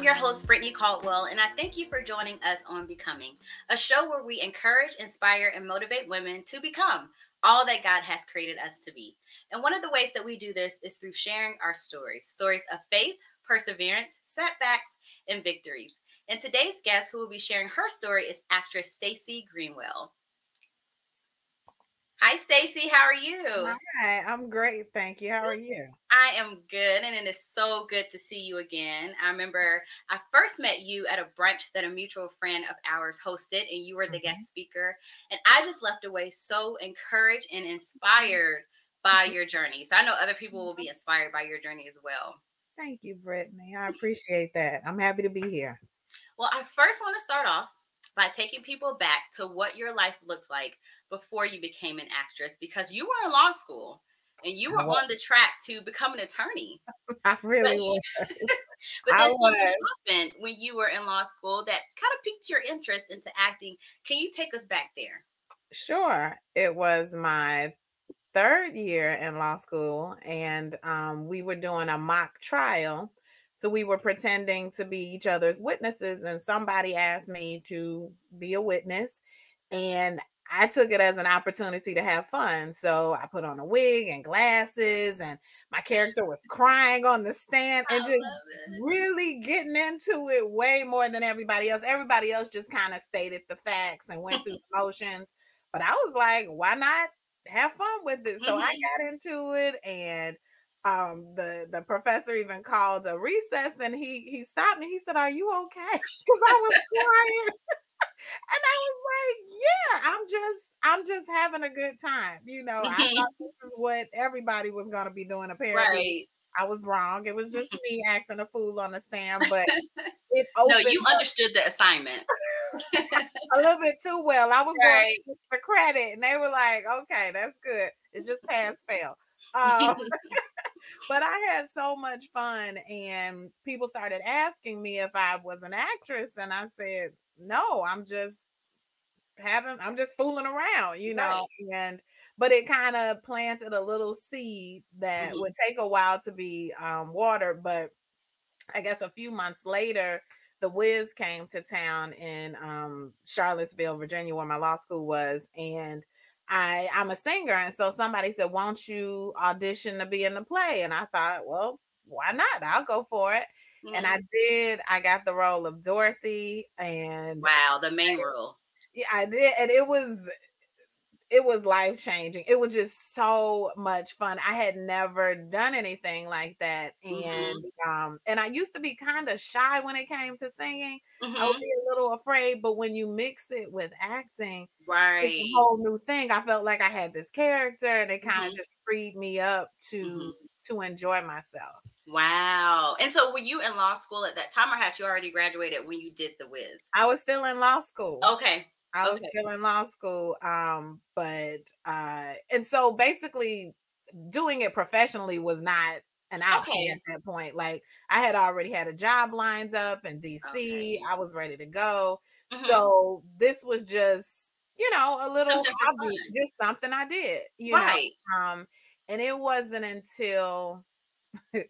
I'm your host, Brittany Caldwell, and I thank you for joining us on Becoming, a show where we encourage, inspire, and motivate women to become all that God has created us to be. And one of the ways that we do this is through sharing our stories of faith, perseverance, setbacks, and victories. And today's guest who will be sharing her story is actress Stacie Greenwell. Hi, Stacie. How are you? Hi, I'm great. Thank you. How are you? I am good, and it is so good to see you again. I remember I first met you at a brunch that a mutual friend of ours hosted, and you were the Mhm. guest speaker. And I just left away so encouraged and inspired by your journey. So I know other people will be inspired by your journey as well. Thank you, Brittany. I appreciate that. I'm happy to be here. Well, I first want to start off by taking people back to what your life looked like before you became an actress, because you were in law school and you I were was. on the track to become an attorney. I But really was. but I then something was. happened when you were in law school that kind of piqued your interest into acting. Can you take us back there? Sure. It was my third year in law school, and we were doing a mock trial. So we were pretending to be each other's witnesses, and somebody asked me to be a witness, and I took it as an opportunity to have fun. So I put on a wig and glasses, and my character was crying on the stand and I just love it. really getting into it way more than everybody else. Everybody else just kind of stated the facts and went through the motions. But I was like, why not have fun with it? So I Mhm. got into it, and the professor even called a recess, and he stopped me. He said, "Are you okay?" Because I was crying. And I was like, yeah, I'm just having a good time. I thought Mhm. this is what everybody was gonna be doing. Apparently, Right. I was wrong. It was just me acting a fool on the stand, but it No, opened you understood the assignment. a little bit too well. I was going Right. for credit, and they were like, okay, that's good. It's just pass fail. Um, but I had so much fun, and people started asking me if I was an actress, and I said, no, I'm just fooling around, Right. and but it kind of planted a little seed that would Mhm. take a while to be watered. But I guess a few months later, the Wiz came to town in Charlottesville, Virginia, where my law school was, and I'm a singer, and so somebody said, "Won't you audition to be in the play?" And I thought, well, why not? I'll go for it. And I Mhm. did. I got the role of Dorothy, and Wow, the main role. yeah, I did, and it was life changing. It was just so much fun. I had never done anything like that, Mhm. and I used to be kind of shy when it came to singing. I would Mhm. be a little afraid, but when you mix it with acting, it's a Right. whole new thing. I felt like I had this character, and it kind of Mhm. just freed me up Mhm. to enjoy myself. Wow. And so were you in law school at that time, or had you already graduated when you did the whiz? I was still in law school. Okay. I was Okay. still in law school, but and so basically doing it professionally was not an option at Okay. that point. Like, I had already had a job lined up in DC. Okay. I was ready to go. Mhm. So this was just, a little Something for hobby, fun. just something I did. Right. Um, and it wasn't until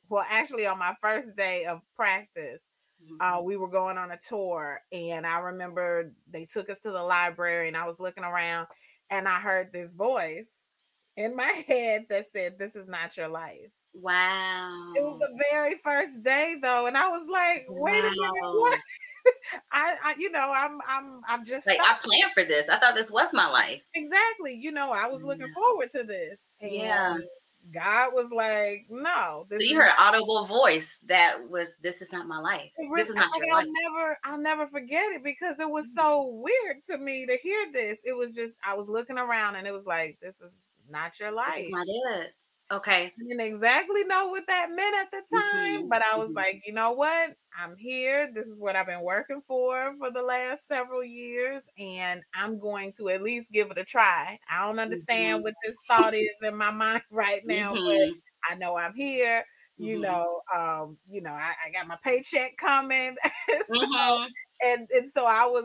well, actually, on my first day of practice, Mhm. we were going on a tour, and I remember they took us to the library, and I was looking around, and I heard this voice in my head that said, "This is not your life." It was Wow. the very first day, though, and I was like, "Wait a minute, what?" Wow. I'm just Like, stuck. I planned for this. I thought this was my life. Exactly. I was looking Yeah. forward to this, Yeah. and God was like, "No, So this you is heard an not." audible voice that was, "This is not my life. It This really, is not like, your I'll life." never forget it because it was Mhm. so weird to me to hear this. It was just I was looking around, and it was like, "This is not your This is life." not it. Okay. I didn't exactly know what that meant at the time, Mhm. but I was Mhm. like, "You know what? I'm here. This is what I've been working for the last several years, and I'm going to at least give it a try." I don't understand Mhm. what this thought is in my mind right now, but Mhm. I know I'm here. Mhm. I got my paycheck coming. So Mhm. and so I was,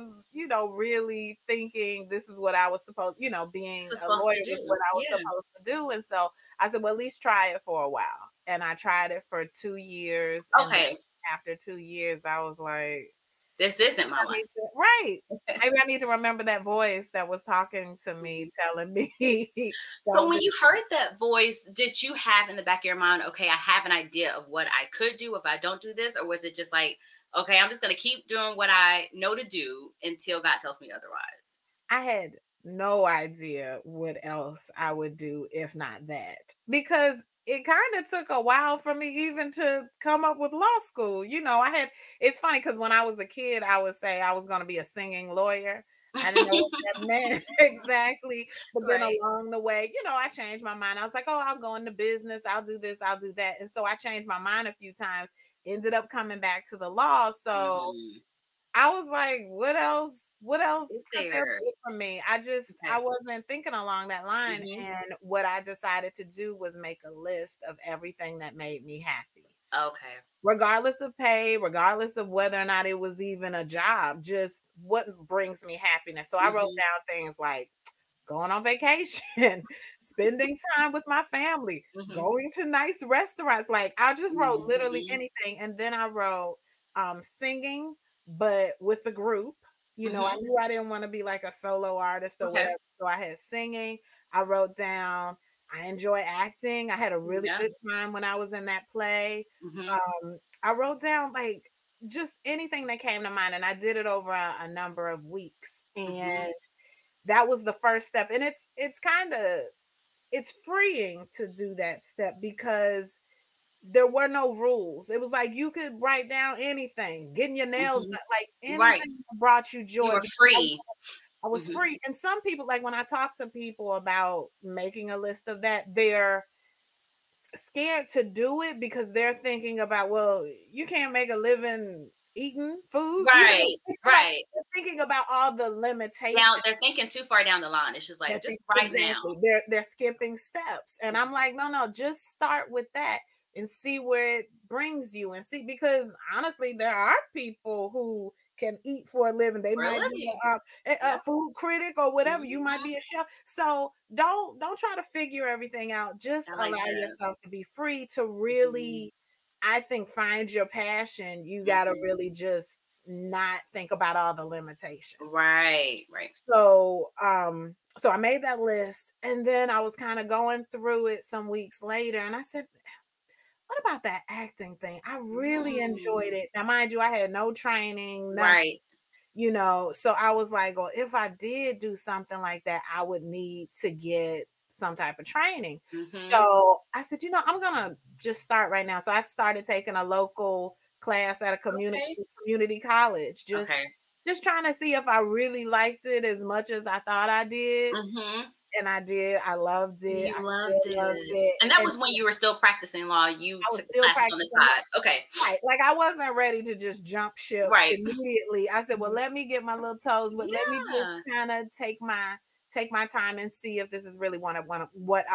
really thinking this is what I was supposed, This being is a supposed lawyer to was what do. I was Yeah. supposed to do. And so I said, well, at least try it for a while. And I tried it for 2 years, and then Okay. after 2 years, I was like, This isn't my I life. need to, right. Maybe I need to remember that voice that was talking to me, telling me, So don't when do you heard that voice, did you have in the back of your mind, okay, I have an idea of what I could do if I don't do this? Or was it just like, okay, I'm just going to keep doing what I know to do until God tells me otherwise? I had no idea what else I would do if not that. Because it kind of took a while for me even to come up with law school. It's funny because when I was a kid, I would say I was going to be a singing lawyer. I didn't know what that meant exactly. But then Right. along the way, I changed my mind. I was like, oh, I'll go into business. I'll do this. I'll do that. And so I changed my mind a few times, ended up coming back to the law. So Mm, I was like, what else? What else is could there there? be for me? I Okay. wasn't thinking along that line. Hmm. And what I decided to do was make a list of everything that made me happy, Okay. regardless of pay, regardless of whether or not it was even a job, just what brings me happiness. So I wrote Hmm. down things like going on vacation, spending time with my family, Hmm. going to nice restaurants. Like I just wrote literally Hmm. anything. And then I wrote singing, but with the group. I Hmm. knew I didn't want to be like a solo artist or Okay. whatever. So I had singing. I wrote down I enjoy acting. I had a really Yeah. good time when I was in that play. Hmm. I wrote down like just anything that came to mind, and I did it over a number of weeks. Hmm. And that was the first step, and it's freeing to do that step because there were no rules. It was like you could write down anything, getting your nails Hmm. done, like Right. anything that brought you You joy were because free. I was Hmm. free. And some people, like when I talk to people about making a list of that, they're scared to do it because they're thinking about, well, you can't make a living eating food. Right. Like Right. they're thinking about all the limitations. Now they're thinking too far down the line. It's just like, just right now. Exactly. They're skipping steps. And I'm like, no, no, just start with that and see where it brings you and see because honestly, there are people who can eat for a living. They For a might be living. a Yeah. food critic or whatever. You might Mhm. be a chef. So don't try to figure everything out. Just I like allow that. yourself to be free to Mhm. really, I think, find your passion. You gotta Mhm. really just not think about all the limitations. Right, right. So I made that list and then I was kind of going through it some weeks later and I said, what about that acting thing? I really enjoyed Mm. it. Now, mind you, I had no training, nothing, Right. so I was like, well, if I did do something like that, I would need to get some type of training. Mhm. So I said, I'm gonna just start right now. So I started taking a local class at a Okay. community college, Okay. just trying to see if I really liked it as much as I thought I did. Mhm. And I did. I loved it. You I still loved loved it. it. And that And was when you were still practicing law. You I was took the still classes on the practicing side. Okay. right. Like I wasn't ready to just jump ship Right. immediately. I said, well, Mhm. let me get my little toes, but let me just Yeah. kind of take my time and see if this is really what I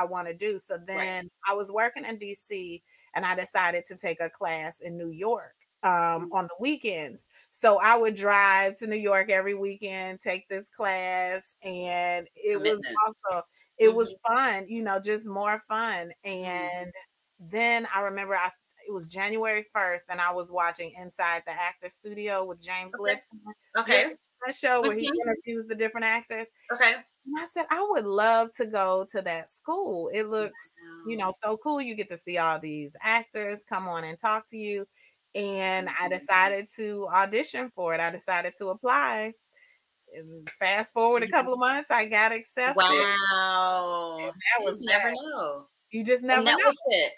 want to do. So Right. then I was working in DC and I decided to take a class in New York Mm. on the weekends. So I would drive to New York every weekend, take this class, and Commitment. it was Mhm. fun, just more fun. Mm. And then I remember it was January 1st, and I was watching Inside the Actor Studio with James Okay. Lipton. You ever Okay. seen that show where he Mhm. interviews the different actors? Okay. And I said, I would love to go to that school. It looks, Wow. so cool. You get to see all these actors come on and talk to you. And I Mhm. decided to audition for it. I decided to apply. And fast forward a couple of months, I got accepted. Wow. That You was just never that. know. You just And never that know. was it.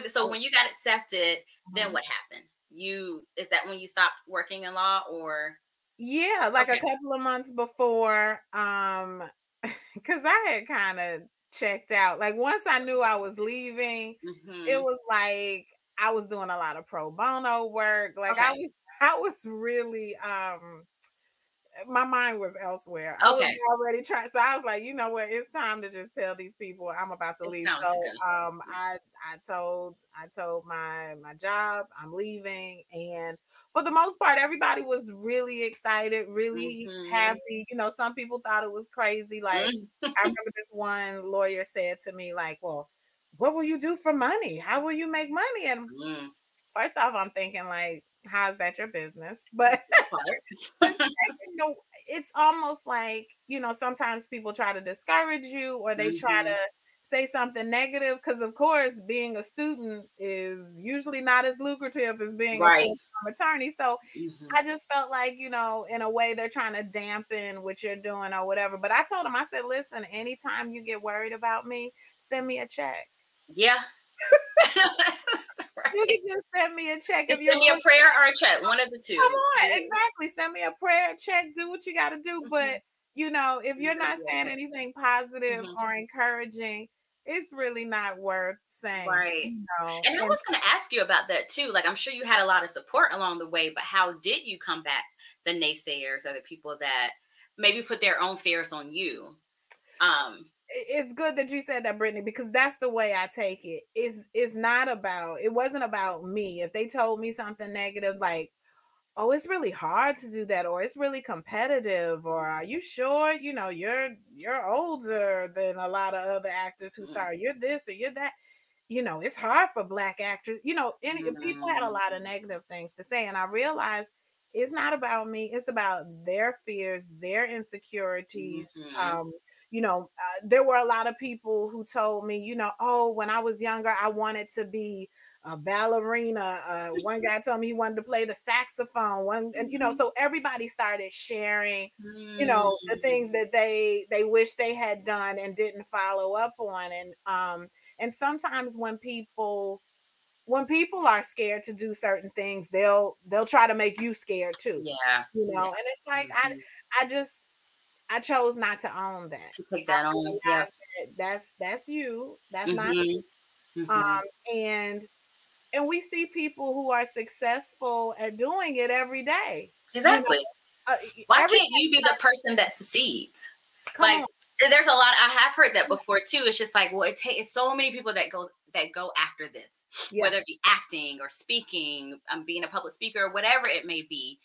So when you got accepted, then Mhm. what happened? Is that when you stopped working in law or Yeah, like a okay. couple of months before, because I had kind of checked out. Like once I knew I was leaving, it Mhm. was like I was doing a lot of pro bono work. Like I Okay. was, I was really, my mind was elsewhere. I was Okay. already trying, so I was like, you know what? It's time to just tell these people I'm about to It's leave. time So, to go. I told my job I'm leaving, and for the most part, everybody was really excited, really Mhm. happy. Some people thought it was crazy. Like Mm. I remember this one lawyer said to me, like, "Well, what will you do for money? How will you make money?" And Mm. First off, I'm thinking like, how's that your business? But but Part. second, it's almost like, sometimes people try to discourage you or they try Hmm. to say something negative because of course being a student is usually not as lucrative as being a Right. full-time attorney. So Hmm. I just felt like, in a way they're trying to dampen what you're doing or whatever. But I told them, I said, listen, anytime you get worried about me, send me a check. Yeah. You Right. can just send me a check if Just you're send me a really prayer or a check, one of the come two. on, exactly. Send me a prayer, check, do what you got to do. But, Mhm. if You you're better not be saying okay. anything positive Mhm. or encouraging, it's really not worth saying, Right. And I And was going to ask you about that too. Like, I'm sure you had a lot of support along the way, but how did you combat the naysayers or the people that maybe put their own fears on you? Um, it's good that you said that, Brittany, because that's the way I take it. It wasn't about me. If they told me something negative, like, oh, it's really hard to do that, or it's really competitive, or are you sure? You're older than a lot of other actors who mm, start. You're this or you're that. It's hard for Black actors. Any people had a mm, lot of negative things to say, and I realized it's not about me. It's about their fears, their insecurities. mhm, There were a lot of people who told me, oh, when I was younger, I wanted to be a ballerina. One guy told me he wanted to play the saxophone. mhm, So everybody started sharing, the mm, things that they wish they had done and didn't follow up on. And sometimes when people are scared to do certain things, they'll try to make you scared too. yeah, yeah. And it's like Mhm. I just I chose not to own that. To take I that on. Yep. realized that that's you, that's not me. Mhm, Um, mhm. and and we see people who are successful at doing it every day. You know, Exactly. Why can't everybody you be the person that succeeds? come Like, on. there's a lot. I have heard that before too. It's just like, well, it takes so many people that go after this, Yeah. whether it be acting or speaking, being a public speaker, or whatever it may be.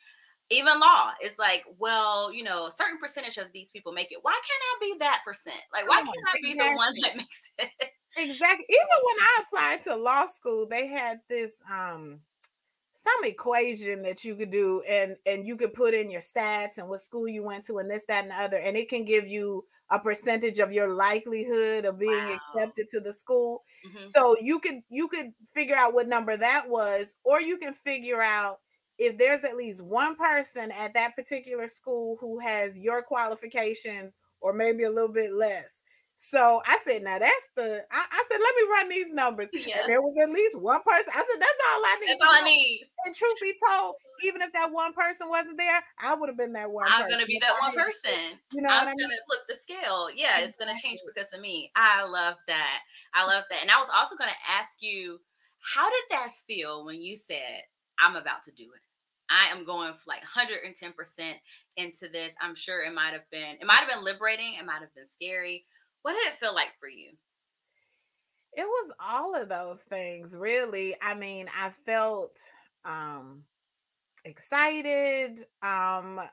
Even law, it's like, well, a certain percentage of these people make it. Why can't I be that percent? Like, why Come can't on. I be the one Exactly. that makes it? Exactly. Even when I applied to law school, they had this some equation that you could do, and you could put in your stats and what school you went to and this, that, and the other, and it can give you a percentage of your likelihood of being Wow. accepted to the school. Hmm. So you could figure out what number that was, or you can figure out if there's at least one person at that particular school who has your qualifications or maybe a little bit less. So I said, now I said, let me run these numbers. And Yeah, there was at least one person. I said, that's all I need that's to all I know. need. And truth be told, even if that one person wasn't there, I would have been that one I'm person gonna be if that I one had to. person. You know I'm what I mean? gonna flip the scale. Yeah, it's gonna change Exactly. because of me. I love that. I love that. And I was also gonna ask you, how did that feel when you said, I'm about to do it? I am going for like 110% into this. I'm sure it might have been liberating, it might have been scary. What did it feel like for you? It was all of those things, really. I mean, I felt um excited, I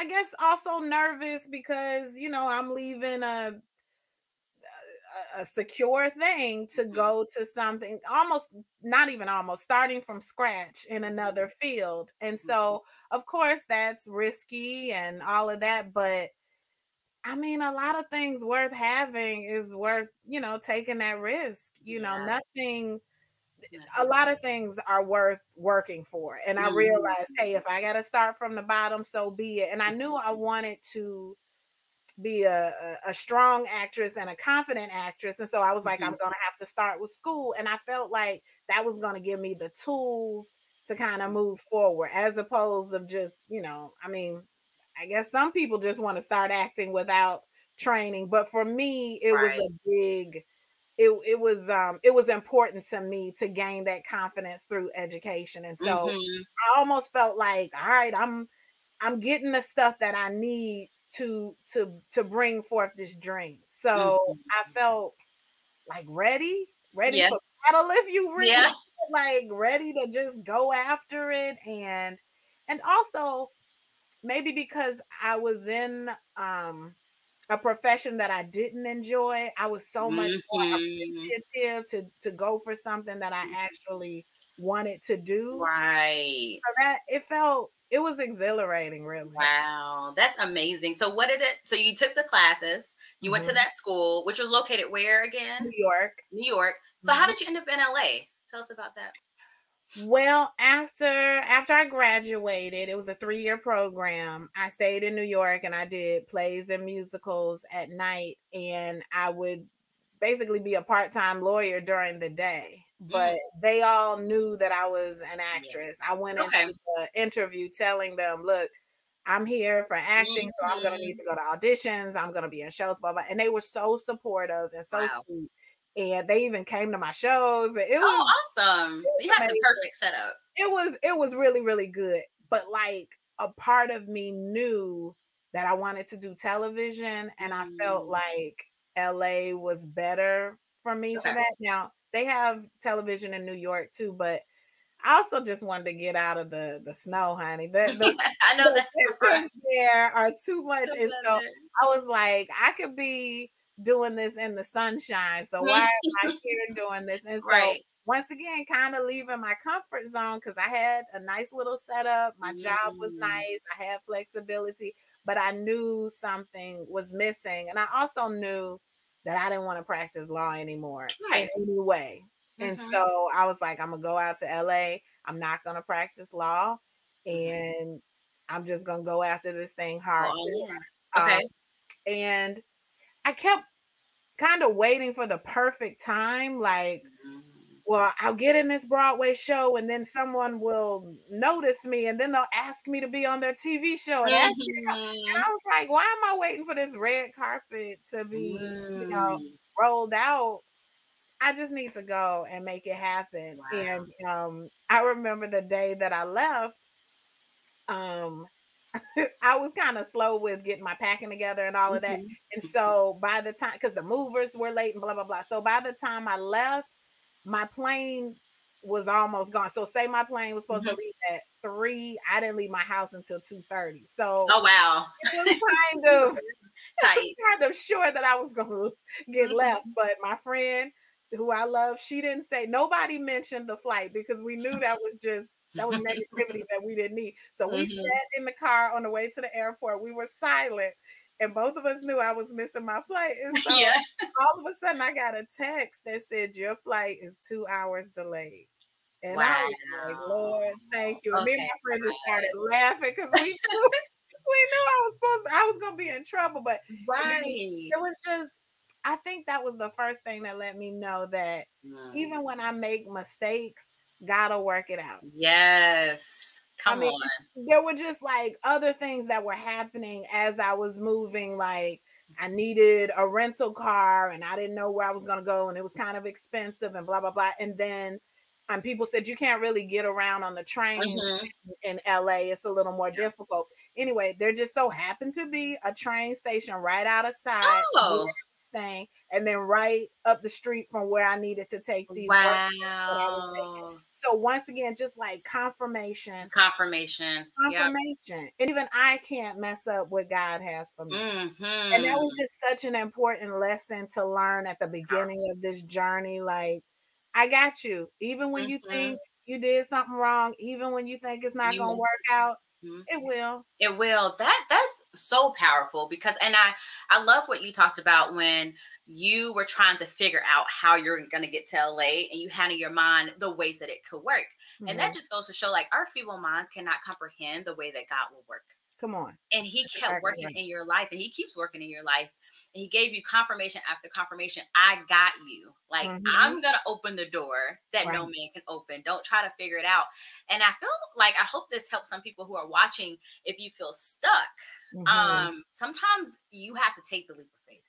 guess also nervous because I'm leaving a secure thing to Mhm, go to something almost, not even almost, starting from scratch in mhm, another field. And mhm. so of course that's risky and all of that, but I mean, a lot of things worth having is worth, taking that risk. Yeah, Nothing, that's a true. lot of things are worth working for. And I Mhm, realized, hey, if I got to start from the bottom, so be it. And I knew I wanted to be a strong actress and a confident actress. And so I was like, I'm mhm. going to have to start with school. And I felt like that was going to give me the tools to kind of move forward, as opposed of just, I mean, I guess some people just want to start acting without training. But for me, it was Right. a big, it was important to me to gain that confidence through education. And so Mhm, I almost felt like, all right, I'm getting the stuff that I need to bring forth this dream. So mhm. I felt like ready Yeah, for battle, if you yeah. like ready to just go after it. And also maybe because I was in a profession that I didn't enjoy, I was so much more Mhm. appreciative to go for something that I actually wanted to do. Right. So that it was exhilarating, really. Wow. That's amazing. So what did it so you took the classes, you went to Mhm. that school, which was located where again? New York. New York. So how Mhm. did you end up in LA? Tell us about that. Well, after I graduated, it was a 3-year program. I stayed in New York and I did plays and musicals at night, and I would basically be a part-time lawyer during the day. Mm, But they all knew that I was an yeah. actress. I went into Okay. the interview telling them, "Look, I'm here for acting, so I'm gonna need Mhm. to go to auditions. I'm gonna be in shows, blah blah." And they were so supportive and so Wow. sweet. And they even came to my shows. Oh, awesome. It So you was have the amazing. perfect setup. It was really, really good, but, like, a part of me knew that I wanted to do television, and I felt Mm. like LA was better for me for Okay. that. Now, they have television in New York too, but I also just wanted to get out of the snow, honey. I know The that's right. winters there are too much, The and so weather. I was like, "I could be doing this in the sunshine, so why am I here doing this?" And so, Right. once again, kinda leaving my comfort zone because I had a nice little setup, my job was Mm. nice, I had flexibility, but I knew something was missing, and I also knew that I didn't wanna practice law anymore in Right. any way. And Mhm. so I was like, "Imma go out to LA. I'm not gonna practice law, Mhm. and I'm just gonna go after this thing Go hardcore." all in. Um, Okay. and I kept kinda waiting for the perfect time, like, Mm. well, I'll get in this Broadway show, and then someone will notice me, and then they'll ask me to be on their TV show and ask me to come, and Mhm. I was like, "Why am I waiting for this red carpet to be, Mm. rolled out? I just need to go and make it happen." Wow. And, I remember the day that I left, um, I was kinda slow with getting my packing together and all of that, Mhm. and so by the time, because the movers were late and blah, blah, blah, so by the time I left, my plane was almost gone. So say my plane was supposed to Mhm. leave at 3, I didn't leave my house until 2:30. So Oh, wow. it was kind of Tight. kind of sure that I was gonna get left, Mhm. but my friend who I love, she didn't say, nobody mentioned the flight because we knew that was negativity that we didn't need. So we Mhm. sat in the car on the way to the airport. We were silent, and both of us knew I was missing my flight. And so Yeah. all of a sudden, I got a text that said, "Your flight is 2 hours delayed." And I Wow. was like, "Lord, thank you." And me and Okay, my friend just started God. laughing because we knew I was gonna be in trouble. But again, Right. it was just, I think that was the first thing that let me know that Mm. even when I make mistakes, God will work it out. Yes. I Come mean, on. there were just like other things that were happening as I was moving. Like, I needed a rental car and I didn't know where I was going to go, and it was kind of expensive and blah, blah, blah. And then people said you can't really get around on the trains Mhm. in LA. It's a little more difficult. Anyway, there just so happened to be a train station right out of sight where Oh, I was staying, and then right up the street from where I needed to take these workshops that I was taking. wow. So once again, just like confirmation, Confirmation. Yep. confirmation. And even I can't mess up what God has for me. And that was Mhm. just such an important lesson to learn at the beginning of this journey. Like, I got you. Even when you Mhm. think you did something wrong, even when you think it's not You gonna missed work out, it. Mhm. it will. It will. That's so powerful because and I love what you talked about when you were trying to figure out how you're going to get to LA and you had in your mind the ways that it could work. And that Mhm. just goes to show like our feeble minds cannot comprehend the way that God will work. Come on. And he That's kept exactly working right. in your life and he keeps working in your life. And he gave you confirmation after confirmation. I got you. Like, Mhm. I'm going to open the door that no Right. man can open. Don't try to figure it out. And I feel like I hope this helps some people who are watching if you feel stuck. Mhm. Sometimes you have to take the leap of faith.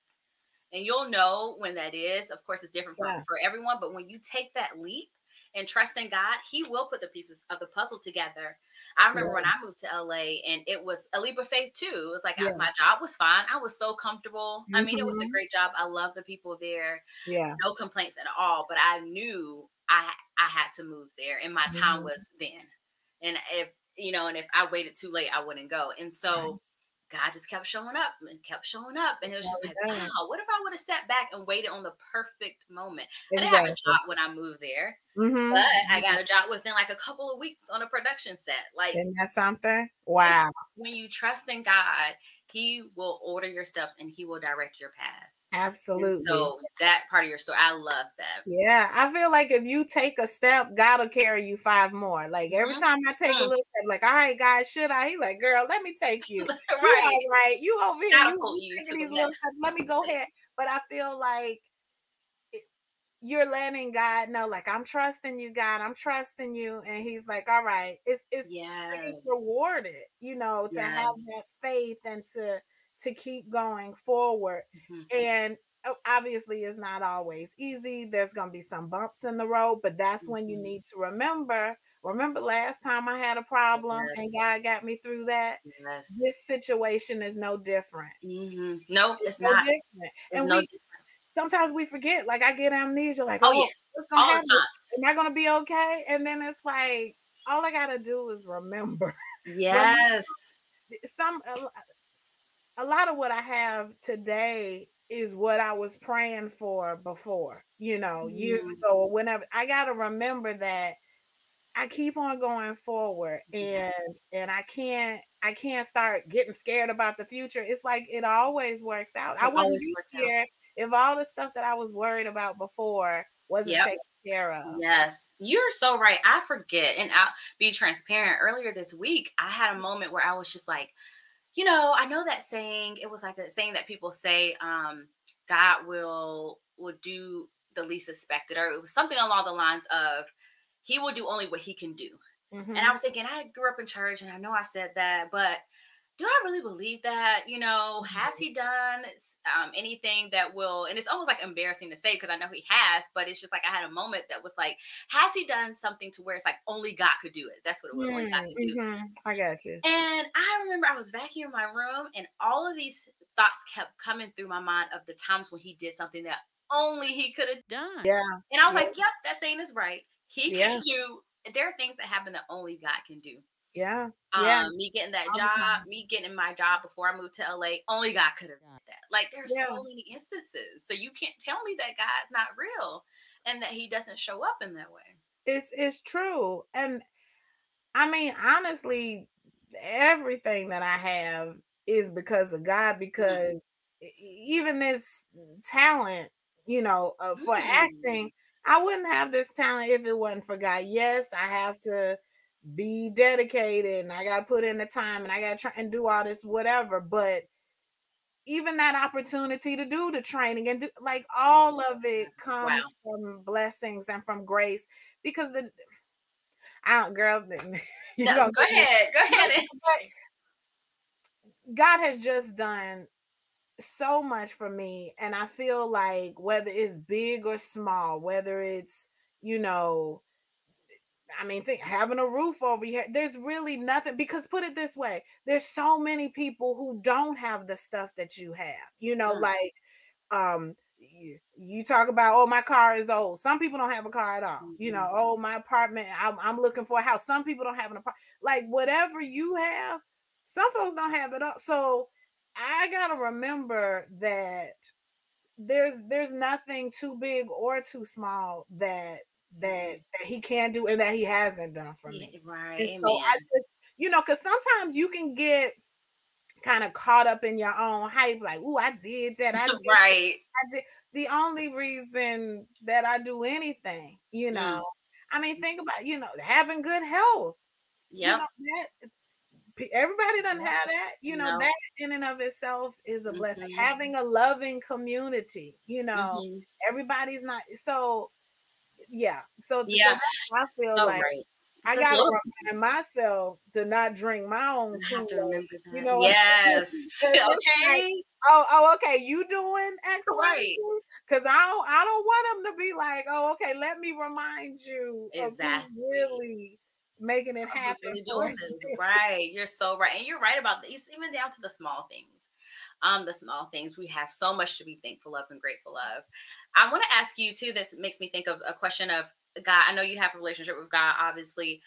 And you'll know when that is. Of course, it's different Yeah. for everyone, but when you take that leap and trust in God, He will put the pieces of the puzzle together. I remember when Yeah. I moved to LA and it was a leap of faith too. It was like Yeah. my job was fine. I was so comfortable. I mean, it was a Mhm. great job. I love the people there, Yeah. no complaints at all. But I knew I had to move there, and my time Mhm. was then. And if and if I waited too late, I wouldn't go. And Right. so God just kept showing up and kept showing up. And it was just like, Every day. wow, what if I would have sat back and waited on the perfect moment? I didn't have a Exactly. job when I moved there, but I Mm-hmm. got a job within like a couple of weeks on a production set. Like, Isn't that something? it's Wow. when you trust in God, He will order your steps and He will direct your path. And Absolutely. so that part of your story, I love that. Yeah, I feel like if you take a step, God will carry you five more. Like every Mhm. time I take a Mm. little step, like, all right, God, should I? He like, girl, let me take you. You Right. all right. You over here, Catapult you you taking to the these little next steps. Let me go place. ahead. But I feel like you're letting God know, like, I'm trusting you, God. I'm trusting you. And he's like, all right, it's Yes. rewarded, to have Yes. that faith and to keep going forward. Mhm. And obviously it's not always easy. There's gonna be some bumps in the road, but that's when you Mhm. need to remember last time I had a problem and Yes. God got me through that. This Yes. situation is no different. No, It's it's no not. different. It's And no we different. sometimes we forget, like I get amnesia, like, Oh, oh, yes. what's gonna All the happen? time. Am I gonna be okay? And then it's like, all I gotta do is remember. Remember Yes. some a lot of what I have today is what I was praying for before, years Mm, ago or whenever. I gotta remember that I keep on going forward, yeah. and I can't start getting scared about the future. It's like it always works out. I It wouldn't always be works out. here if all the stuff that I was worried about before wasn't Yep. taken care of. Yes. You're so right. I forget. And I'll be transparent. Earlier this week, I had a moment where I was just like, I know that saying, it was like a saying that people say, God will do the least expected, or it was something along the lines of he will do only what he can do. And I Mhm. was thinking, I grew up in church and I know I said that, but do I really believe that? Has he done anything that will, and it's almost like embarrassing to say because I know he has, but it's just like I had a moment that was like, has he done something to where it's like only God could do it? That's what it was, only God Mm, can do. mhm. I got you. And I remember I was vacuuming my room and all of these thoughts kept coming through my mind of the times when he did something that only he could have done. Yeah. And I was Yeah. like, yep, that saying is right. He Yeah. can do, there are things that happen that only God can do. Yeah. Yeah. Me getting that All the job, time. me getting my job before I moved to LA, only God could have done that. Like there's Yeah. so many instances. So you can't tell me that God's not real and that he doesn't show up in that way. It's true. And I mean, honestly, everything that I have is because of God, Mm. because even this talent, for Mm. acting, I wouldn't have this talent if it wasn't for God. Yes, I have to be dedicated and I got to put in the time and I got to try and do all this, whatever. But even that opportunity to do the training and do, like, all of Yeah. it Wow. comes from blessings and from grace because I don't, girl, No, you gonna go get me. ahead. Go No, ahead. but God has just done so much for me, and I feel like whether it's big or small, whether it's, you know, I mean, think having a roof over your head, there's really nothing, because put it this way, there's so many people who don't have the stuff that you have, Mm, like you talk about, oh, my car is old. Some people don't have a car at all. mhm. Oh, my apartment, I'm looking for a house. Some people don't have an apartment. Like whatever you have, some folks don't have it all. So I gotta remember that there's nothing too big or too small that he can do and that he hasn't done for Yeah, me. right. And so I Amen. just, because sometimes you can get kind of caught up in your own hype, like, "Ooh, I did that. I did this. Right. I did." The only reason that I do anything, Mm, I mean, think about, having good health. yep. That everybody doesn't Yep. have that. No. That in and of itself is a blessing. Mhm. Having a loving community, Mhm. everybody's not so, yeah. So Yeah. that's I feel So like right. It's I just gotta little remind things. myself to not drink my own I have to Kool-Aid. remember You that. know what I mean? Yes. 'Cause it's like, Okay. oh, okay, you doing X, Y, Right. Z? Because I don't want them to be like, oh, okay, let me remind you of who's Exactly. really making it Who's happen really for doing this? you. Right. You're so right. And you're right about this, even down to the small things. The small things. We have so much to be thankful of and grateful of. I want to ask you too, this makes me think of a question of God. I know you have a relationship with God, obviously.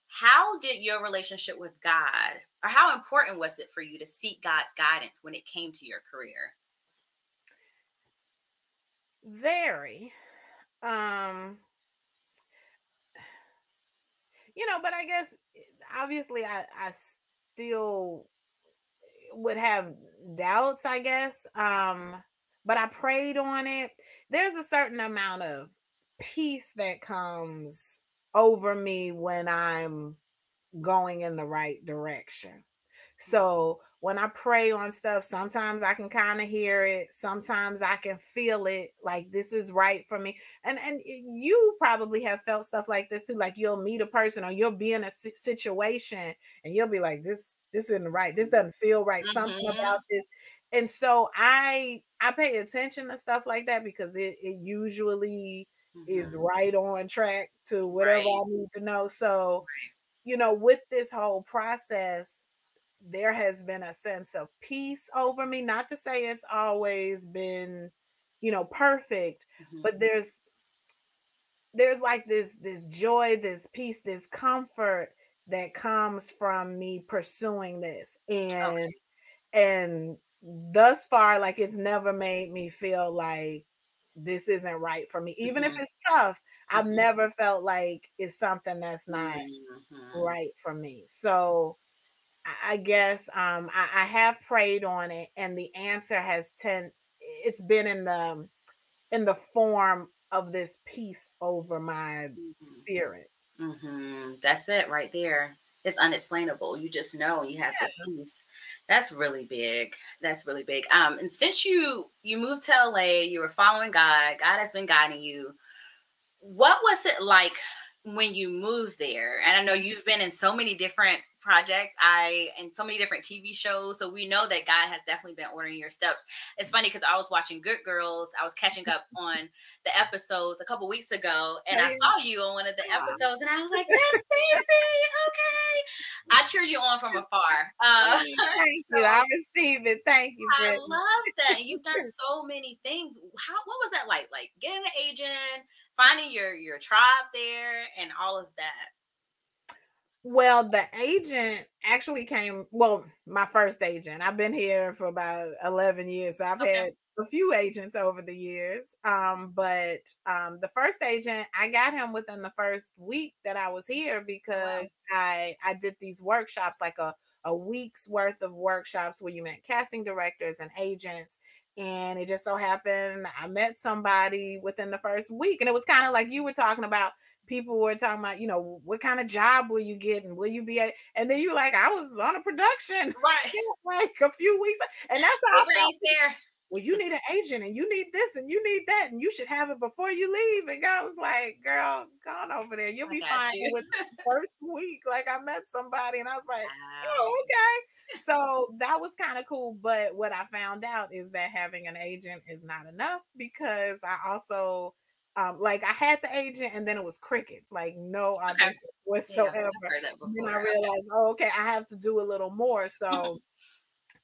How did your relationship with God, or how important was it for you to seek God's guidance when it came to your career? Very. Um, but I guess obviously I still would have doubts, I guess. But I prayed on it. There's a certain amount of peace that comes over me when I'm going in the right direction. So when I pray on stuff, sometimes I can kind of hear it. Sometimes I can feel it like this is right for me. And you probably have felt stuff like this too. Like you'll meet a person or you'll be in a situation and you'll be like, this isn't right. This doesn't feel right. Something Mm-hmm. about this. And so I pay attention to stuff like that because it usually is Mm-hmm. right on track to whatever Right. I need to know. So Right. with this whole process, there has been a sense of peace over me. Not to say it's always been, perfect, Mm-hmm. but there's like this joy, this peace, this comfort that comes from me pursuing this. And Okay. and thus far, like it's never made me feel like this isn't right for me. Even if Mm-hmm. it's tough, I've Mm-hmm. never felt like it's something that's not Mm-hmm. right for me. So I guess I have prayed on it, and the answer has it's been in the form of this peace over my spirit. That's it right there. It's unexplainable. You just know you have this peace. That's really big. That's really big. And since you moved to LA, you were following God. God has been guiding you. What was it like when you moved there? And I know you've been in so many different projects, and so many different TV shows. So we know that God has definitely been ordering your steps. It's funny because I was watching Good Girls. I was catching up on the episodes a couple weeks ago, and I Yeah. saw you on one of the episodes, and I was like, "That's Stacie, okay." I cheer you on from afar. Oh, thank you. So I receive it. Thank you, I Brittany. love that. And you've done so many things. What was that like? Like getting an agent, finding your tribe there, and all of that. Well, the agent actually my first agent. I've been here for about 11 years. So I've Okay. had a few agents over the years. But the first agent, I got him within the first week that I was here Oh wow. because I did these workshops, like a week's worth of workshops where you met casting directors and agents. And it just so happened I met somebody within the first week. And it was kind of like you were talking about, people were talking about, what kind of job will you get and will you be and then you were like, I was on a production Right. like a few weeks, and that's how I Paper felt. ain't fair. Well, you need an agent and you need this and you need that and you should have it before you leave. And God was like, girl, go on over there. You'll I be got fine. you. And with the first week, like I met somebody and I was like, Wow. oh, okay. So that was kind of cool. But what I found out is that having an agent is not enough because I also like I had the agent and then it was crickets, like no Okay. audition Yeah, whatsoever. I've heard that And then I before. realized, oh, okay, I have to do a little more. Okay. So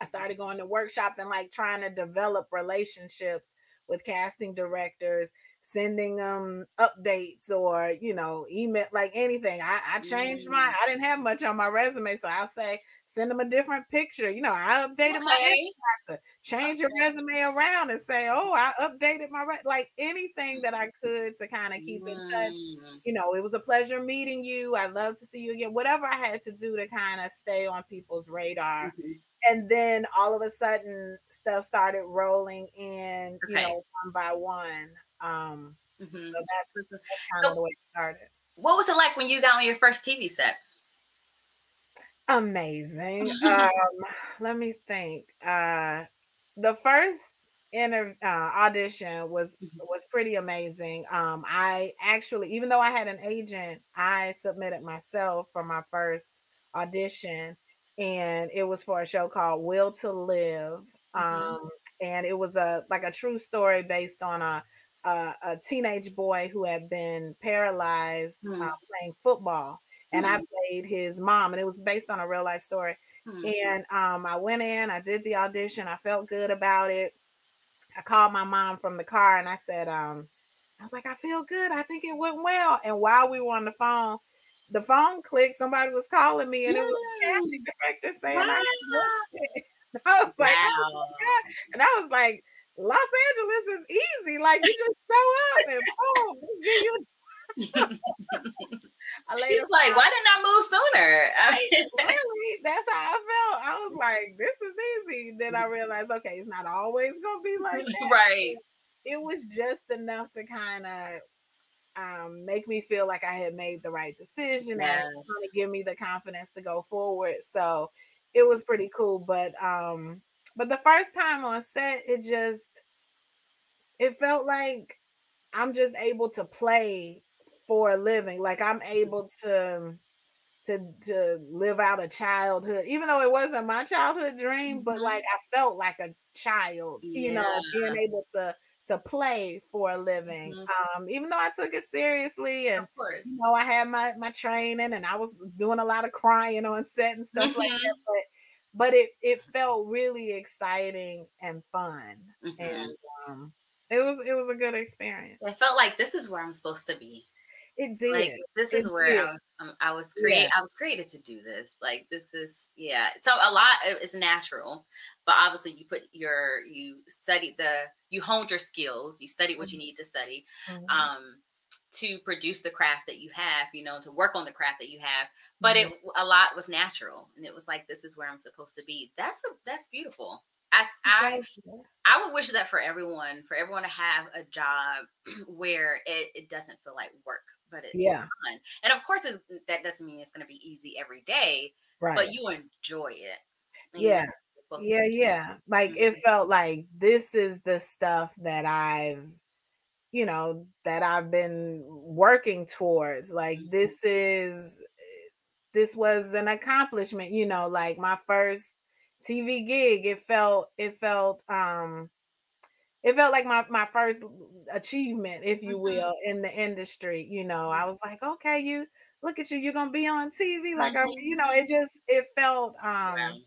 I started going to workshops and like trying to develop relationships with casting directors, sending them updates or, email, like anything. I changed Mm, I didn't have much on my resume. So I'll say, send them a different picture. I updated my okay. influencer, change your Okay. resume around and say, oh, I updated like anything that I could to kind of keep in touch. Mm, It was a pleasure meeting you. I'd love to see you again. Whatever I had to do to kind of stay on people's radar, mhm. and then all of a sudden stuff started rolling in, Okay. one by one. Hmm. So that's kind of So, the way it started. what was it like when you got on your first TV set? Amazing. Let me think. The first audition was pretty amazing. I actually, even though I had an agent, I submitted myself for my first audition, and it was for a show called Will to Live. Hmm. And it was a true story based on a teenage boy who had been paralyzed Hmm. playing football, and I Hmm. played his mom, and it was based on a real life story. Hmm. And I went in, I did the audition, I felt good about it. I called my mom from the car and I said, I was like, I feel good. I think it went well. And while we were on the phone, the phone clicked, somebody was calling me, and it was a Mm, casting director saying I could work wow. it. I was like, "Oh my Wow. God." And I was like, "Los Angeles is easy. Like, you just show up and boom, they give you." I later He's like, why found didn't I move sooner? really, that's how I felt. I was like, "This is easy." Then I realized, okay, it's not always gonna be like that. Right. It was just enough to kinda make me feel like I had made the right decision and kind Yes. of give me the confidence to go forward. So it was pretty cool. But the first time on set, it felt like I'm just able to play for a living. Like I'm able to live out a childhood, even though it wasn't my childhood dream, but Mhm. like I felt like a child, Yeah. being able to play for a living. Mhm. Even though I took it seriously Of and course. I had my training and I was doing a lot of crying on set and stuff like that, Mhm. but it felt really exciting and fun. And Mhm. um it was a good experience. I felt like this is where I'm supposed to be. It Like did. this is It where did. Yeah. I was created to do this. Like this is yeah. So a lot is natural, but obviously you studied you honed your skills, you studied what you need to study, Mhm. um, to produce the craft that you have, to work on the craft that you have. But Mhm. a lot was natural, and it was like this is where I'm supposed to be. That's beautiful. Thank you. I would wish that for everyone to have a job where it doesn't feel like work, but it's Yeah. fun. And of course, that doesn't mean it's going to be easy every day, but Right. you enjoy it, and Yeah. that's what you're supposed to Yeah, be doing. yeah. Like, Mhm, it felt like this is the stuff that I've been working towards. Like, mhm, this was an accomplishment, like my first TV gig. It felt like my first achievement, if you mhm, will, in the industry. mhm, I was like, "Okay, you look at you, you're gonna be on TV." Like, mhm. Wow.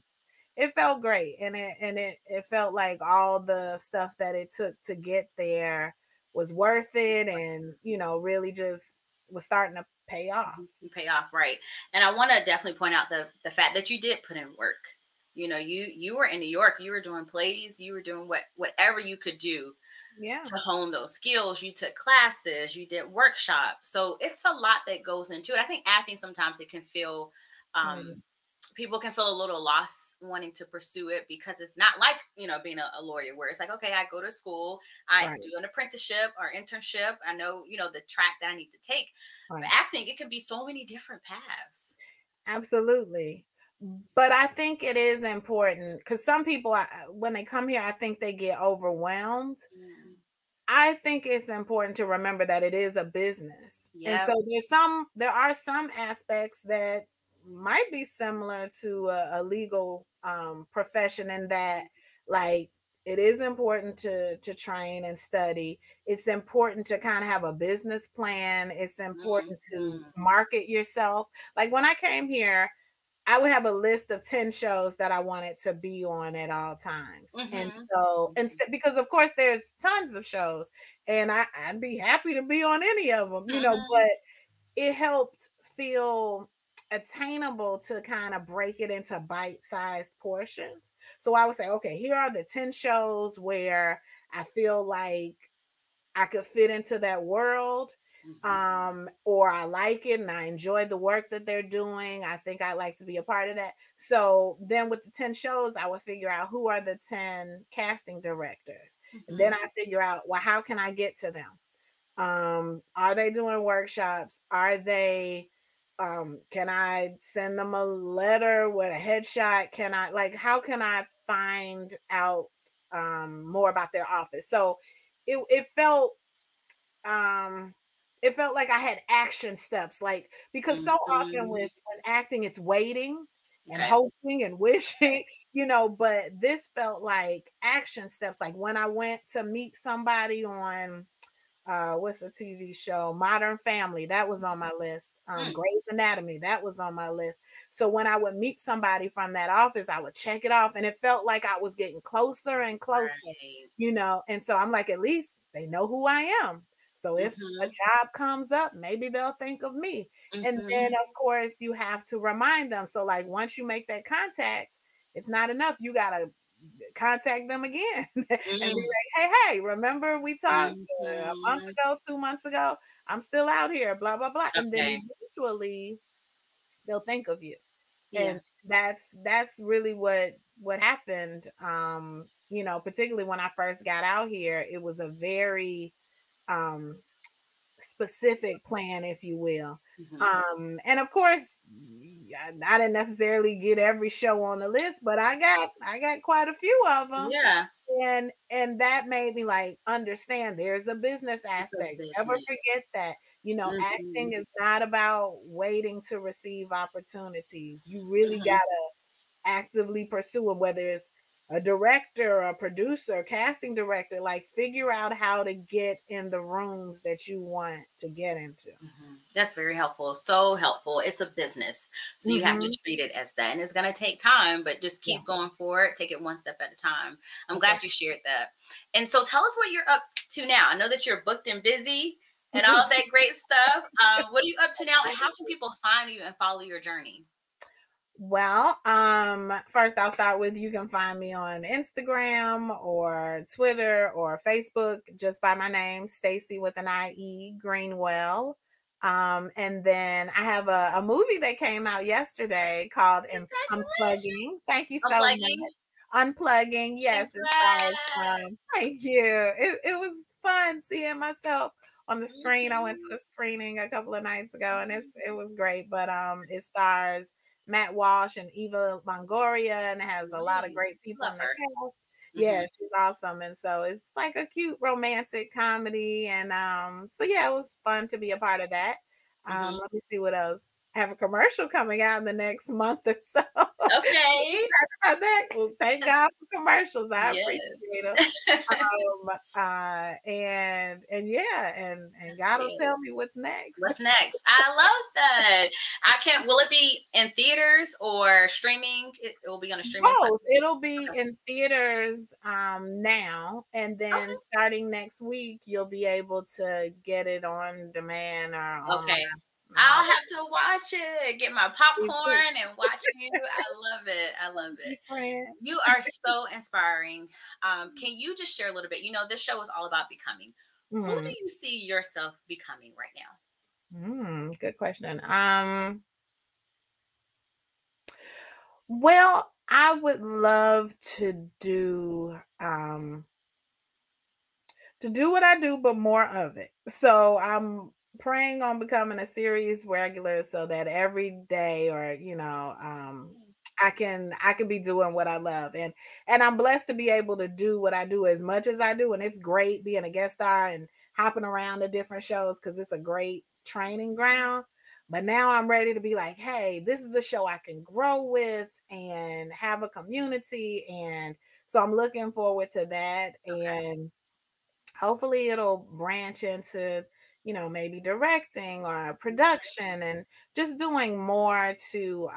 it felt great, and it felt like all the stuff that it took to get there was worth it, and really just was starting to pay off. You pay off, right? And I want to definitely point out the fact that you did put in work. You were in New York. You were doing plays. You were doing whatever you could do Yeah. to hone those skills. You took classes, you did workshops. So it's a lot that goes into it. I think acting sometimes it can feel Mm, people can feel a little lost wanting to pursue it because it's not like, being a lawyer where it's like, okay, I go to school, I right, do an apprenticeship or internship. I know, the track that I need to take. But right. acting, it can be so many different paths. Absolutely. But I think it is important because some people, when they come here, I think they get overwhelmed. Mm. I think it's important to remember that it is a business. And Yep. so there are some aspects that might be similar to a legal profession, in that, like, it is important to train and study. It's important to kind of have a business plan. It's important to Mhm. market yourself. Like when I came here, I would have a list of 10 shows that I wanted to be on at all times. And Mhm. so, Mhm. instead, because of course there's tons of shows, and I'd be happy to be on any of them, Mhm. but it helped feel attainable to kind of break it into bite-sized portions. So I would say, okay, here are the 10 shows where I feel like I could fit into that world, Mhm. or I like it and I enjoy the work that they're doing. I think I'd like to be a part of that. So then with the 10 shows, I would figure out who are the 10 casting directors. And then Mhm. I figure out, well, how can I get to them? Are they doing workshops? Can I send them a letter with a headshot? How can I find out more about their office? So it it felt um it felt like I had action steps, like, because so often Mhm. when acting, it's waiting and Okay. hoping and wishing, but this felt like action steps. Like when I went to meet somebody on what's the TV show? Modern Family, that was on my list. Mm. Grey's Anatomy, that was on my list. So when I would meet somebody from that office, I would check it off, and it felt like I was getting closer and closer, Right. and so I'm like, at least they know who I am. So if a Mhm. job comes up, maybe they'll think of me. And then, Mhm. of course, you have to remind them. So, like, once you make that contact, it's not enough. You got to contact them again and be Mm. like, hey, hey, remember we talked a month Mhm. ago, 2 months ago? I'm still out here, blah, blah, blah. And then Okay. eventually they'll think of you. Yeah. And that's really what happened. Particularly when I first got out here, it was a very um specific plan, if you will. Mhm. And of course, I didn't necessarily get every show on the list, but I got quite a few of them. Yeah. And that made me like understand there's a business It's a aspect. Never business. forget that. Acting Mhm. is not about waiting to receive opportunities. You really Mhm. gotta actively pursue it, whether it's a director, a producer, casting director, like figure out how to get in the rooms that you want to get into. Mhm. That's very helpful. So helpful. It's a business. So you have to Mhm. treat it as that. And it's going to take time, but just Yeah, keep going forward. Take it one step at a time. I'm that's right. glad you shared that. And so tell us what you're up to now. I know that you're booked and busy and all that great stuff. What are you up to now? And how can people find you and follow your journey? Well, first I'll start with you can find me on Instagram or Twitter or Facebook just by my name, Stacie with an IE Greenwell. And then I have a movie that came out yesterday called Congratulations. Unplugging. Thank you so Unplugging. much. Unplugging, yes, it stars. Congrats. Thank you. It was fun seeing myself on the screen. I went to Mhm. a screening a couple of nights ago, and it was great. But it stars Matt Walsh and Eva Longoria, and it has a lot of great Nice. people Love in the her. cast. Yeah, Hmm. she's awesome, and so it's like a cute romantic comedy, and so yeah, it was fun to be a part of that. Hmm. Let me see what else. I have a commercial coming out in the next month or so. Okay. About that. Well, thank God for commercials. I Yes. appreciate them. And yeah, and That's God will good. tell me what's next. What's next? I love that. I can't. Will it be in theaters or streaming? It will be on a streaming Both. platform. It'll be Okay. in theaters now, and then Okay. starting next week, you'll be able to get it on demand or online Okay. and all I'll that. have to watch it. Get my Please do. popcorn and watch you. I love it. I love Thank you, it. friend. You are so inspiring. Can you just share a little bit? This show is all about becoming. Who do Mm, you see yourself becoming right now? good question. Well, I would love to do what I do, but more of it. So I'm praying on becoming a series regular so that every day or, I can be doing what I love. And I'm blessed to be able to do what I do as much as I do. And it's great being a guest star and hopping around to different shows because it's a great training ground. But now I'm ready to be like, hey, this is a show I can grow with and have a community. And so I'm looking forward to that. Okay. And hopefully it'll branch into maybe directing or production and just doing more to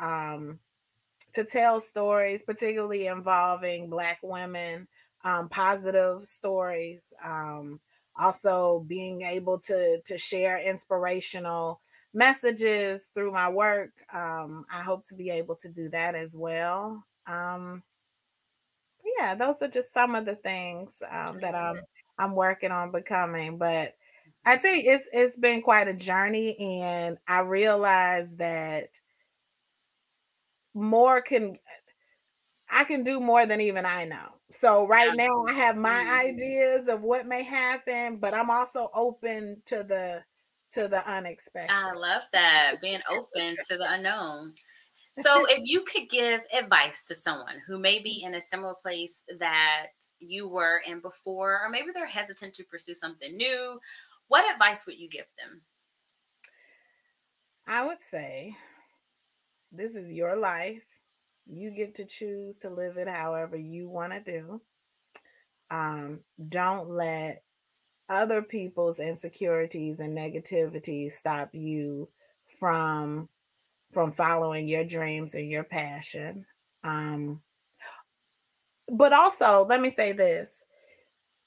tell stories particularly involving Black women, positive stories, also being able to share inspirational messages through my work. I hope to be able to do that as well. Yeah, those are just some of the things I that love I'm working on becoming. But I it. tell you, it's been quite a journey, and I realize that more can I can do more than even I know. So right now I have my Absolutely. ideas of what may happen, but I'm also open to the I unexpected. love that, being open to the unknown. So, if you could give advice to someone who may be in a similar place that you were in before, or maybe they're hesitant to pursue something new, what advice would you give them? I would say this is your life. You get to choose to live it however you want to do. Don't let other people's insecurities and negativity stop you from from following your dreams and your passion. Um, but also, let me say this.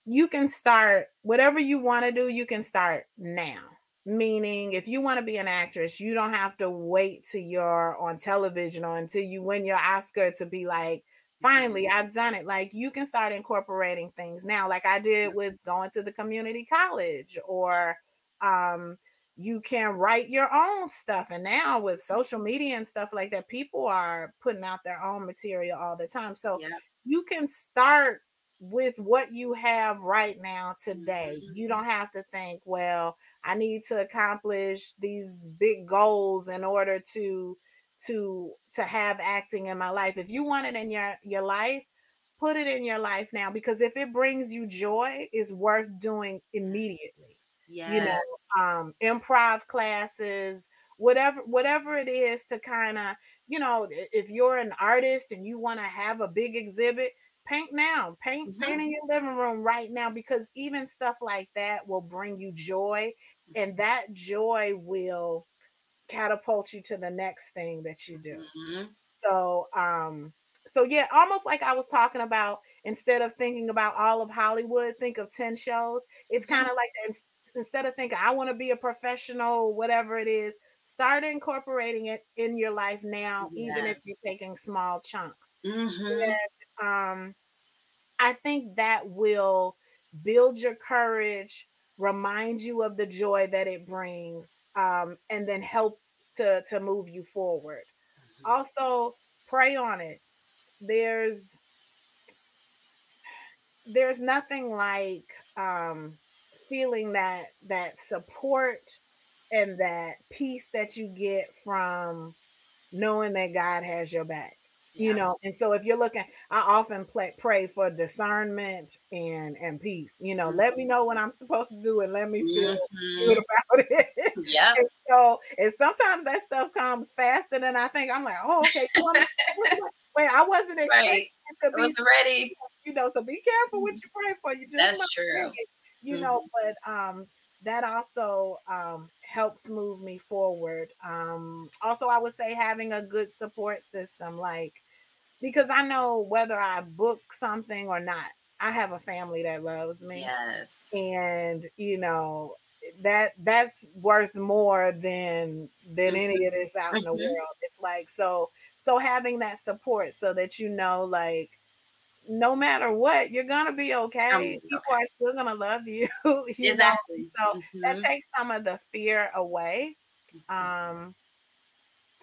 you can start whatever you want to do, you can start now. Meaning, if you want to be an actress, you don't have to wait till you're on television or until you win your Oscar to be like, finally, Mhm. I've done it. Like, you can start incorporating things now, like I did with going to the community college, or um, you can write your own stuff. And now with social media and stuff like that, people are putting out their own material all the time. So Yeah. you can start with what you have right now today. Mhm. You don't have to think, well, I need to accomplish these big goals in order to have acting in my life. If you want it in your life, put it in your life now, because if it brings you joy, it's worth doing immediately. You know, Yes. improv classes, whatever it is to kind of, if you're an artist and you want to have a big exhibit, paint now. Paint Mhm. in your living room right now, because even stuff like that will bring you joy, and that joy will catapult you to the next thing that you do. Mhm. So yeah, almost like I was talking about, instead of thinking about all of Hollywood, think of 10 shows. It's kind Mhm. of like that. Instead of thinking I want to be a professional, whatever it is, start incorporating it in your life now, even if Yes. you're taking small chunks. Mhm. And I think that will build your courage, remind you of the joy that it brings, and then help to move you forward. Also, pray on it. There's there's nothing like feeling that support and that peace that you get from knowing that God has your back. Yeah. And so if you're looking, I often pray for discernment and peace. Let me know what I'm supposed to do and let me feel good Mhm. about it. Yep. And sometimes that stuff comes faster than I think. I'm like, oh, okay. Wait, I wasn't expecting Right. it to I be, wasn't ready. so be careful what you pray for. You just That's might get true. it, Mhm. but that also helps move me forward. Also, I would say having a good support system, like, because I know whether I book something or not, I have a family that loves me, Yes. and that's worth more than any of Mhm. this out in the Mhm. world. It's like, so having that support so that like, no matter what, you're gonna be okay. People Okay. are still gonna love you, Exactly. so that Mhm. takes some of the fear away. Um,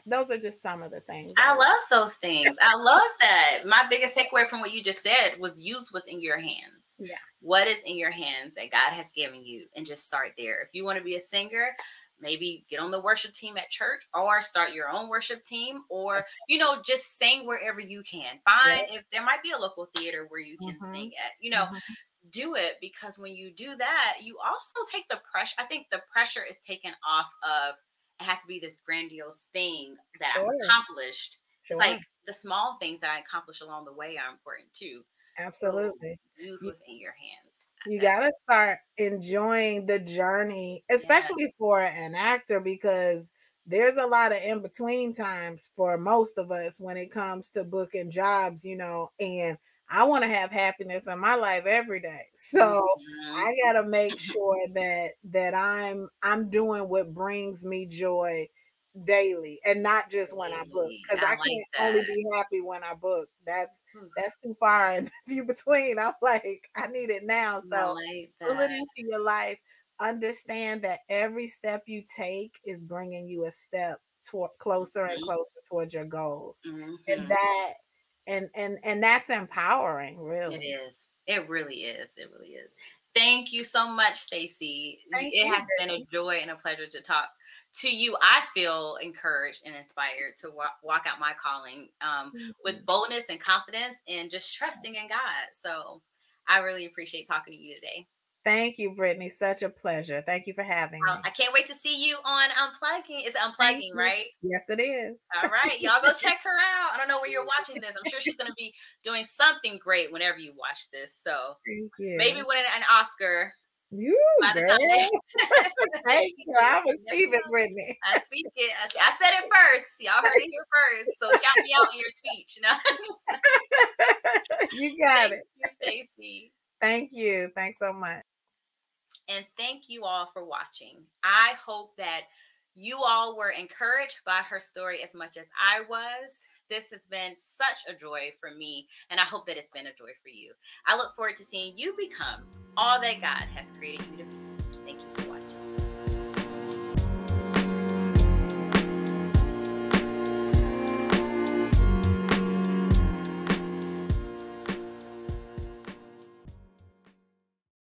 those are just some of the things I I would. love those things. I love that. My biggest takeaway from what you just said was use what's in your hands. Yeah. What is in your hands that God has given you, and just start there. If you want to be a singer, maybe get on the worship team at church or start your own worship team, or just sing wherever you can. Yeah. Find if there might be a local theater where you can Mhm. sing at. Mhm. Do it, because when you do that, you also take the pressure. I think the pressure is taken off of, it has to be this grandiose thing that I'm Sure. accomplished. It's Sure. like the small things that I accomplish along the way are important too. So Absolutely. use what's in your hands. You That, gotta start enjoying the journey, yeah, especially for an actor, because there's a lot of in between times for most of us when it comes to booking jobs, and I want to have happiness in my life every day. So mhm. I gotta make sure that I'm doing what brings me joy daily, and not just when I book, Daily. because I I like can't only that. be happy when I book. Whew, That's too far and few between. I'm like, I need it now. I So like pull it that. into your life. Understand that every step you take is bringing you a step toward closer and closer towards your goals. And Hmm. that and that's empowering, It really. is. It really is. It really is. Thank you so much, Stacie. Thank It you, has been a Brittany. joy and a pleasure to talk to you. I feel encouraged and inspired to walk out my calling, with boldness and confidence and just trusting in God. So I really appreciate talking to you today. Thank you, Brittany. Such a pleasure. Thank you for having I me. can't wait to see you on Unplugging. It's Thank Unplugging, you. right? Yes, it is. All right, y'all go check her out. I don't know when you're watching this. I'm sure she's going to be doing something great whenever you watch this. So Thank maybe you. winning an Oscar You by the time girl. they Thank see you. this. I You never receive it, know. Brittany. I speak it. I said it first. Y'all heard it here first. So shout me out in your speech. You got Thank it. you, Stacie. Thank you. Thanks so much. And thank you all for watching. I hope that you all were encouraged by her story as much as I was. This has been such a joy for me, and I hope that it's been a joy for you. I look forward to seeing you become all that God has created you to be.